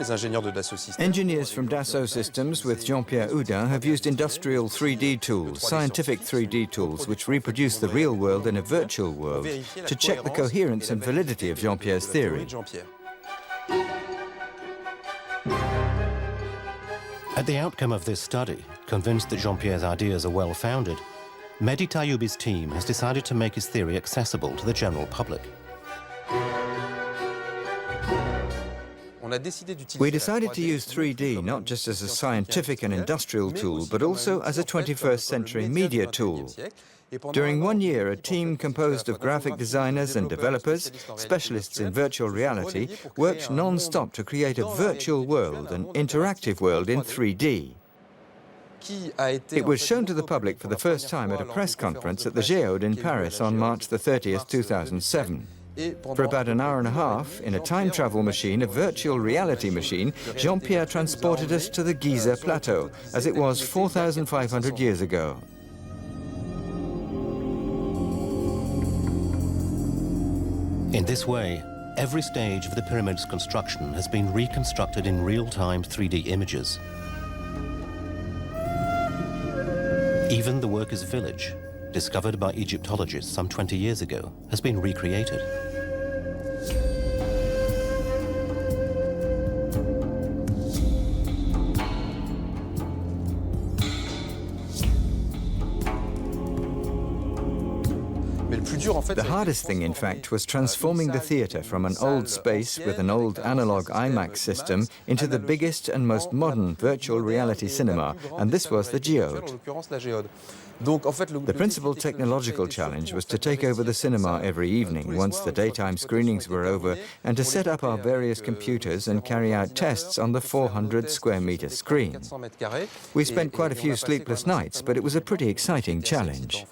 Engineers from Dassault Systems with Jean-Pierre Houdin have used industrial 3D tools, scientific 3D tools, which reproduce the real world in a virtual world, to check the coherence and validity of Jean-Pierre's theory. At the outcome of this study, convinced that Jean-Pierre's ideas are well-founded, Mehdi Tayyoubi's team has decided to make his theory accessible to the general public. We decided to use 3D not just as a scientific and industrial tool, but also as a 21st century media tool. During 1 year, a team composed of graphic designers and developers, specialists in virtual reality, worked non-stop to create a virtual world, an interactive world in 3D. It was shown to the public for the first time at a press conference at the Géode in Paris on March the 30th, 2007. For about an hour and a half, in a time travel machine, a virtual reality machine, Jean-Pierre transported us to the Giza Plateau, as it was 4,500 years ago. In this way, every stage of the pyramid's construction has been reconstructed in real-time 3D images. Even the workers' village, discovered by Egyptologists some 20 years ago, has been recreated. The hardest thing, in fact, was transforming the theatre from an old space with an old analog IMAX system into the biggest and most modern virtual reality cinema, and this was the Géode. The principal technological challenge was to take over the cinema every evening once the daytime screenings were over, and to set up our various computers and carry out tests on the 400 square meter screen. We spent quite a few sleepless nights, but it was a pretty exciting challenge.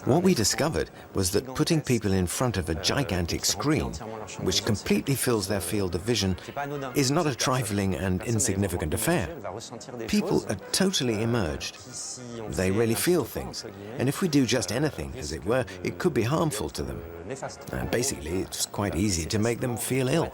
What we discoveed was that putting people in front of a gigantic screen, which completely fills their field of vision, is not a trifling and insignificant affair. People are totally immersed. They really feel things. And if we do just anything, as it were, it could be harmful to them. And basically, it's quite easy to make them feel ill.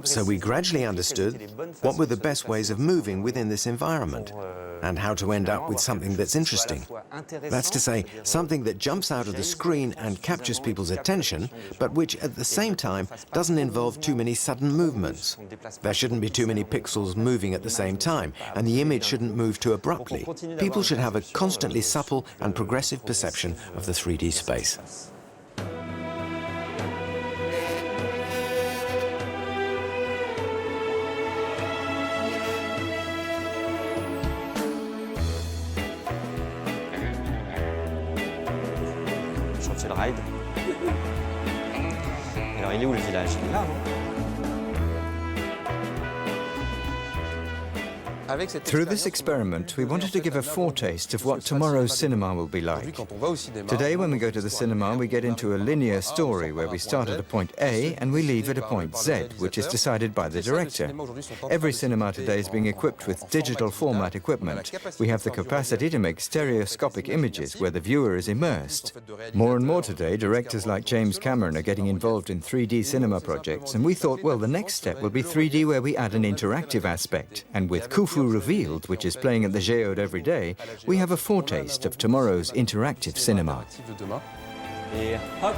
So we gradually understood what were the best ways of moving within this environment and how to end up with something that's interesting. That's to say, something that jumps out of the screen and captures people's attention, but which at the same time doesn't involve too many sudden movements. There shouldn't be too many pixels moving at the same time, and the image shouldn't move too abruptly. People should have a constantly supple and progressive perception of the 3D space. Le ride. Alors il est où le village? Il est là, non? Through this experiment, we wanted to give a foretaste of what tomorrow's cinema will be like. Today, when we go to the cinema, we get into a linear story where we start at a point A and we leave at a point Z, which is decided by the director. Every cinema today is being equipped with digital format equipment. We have the capacity to make stereoscopic images where the viewer is immersed. More and more today, directors like James Cameron are getting involved in 3D cinema projects, and we thought, well, the next step will be 3D where we add an interactive aspect. And with Khufu Revealed, which is playing at the Géode every day, we have a foretaste of tomorrow's interactive cinema. Et hop!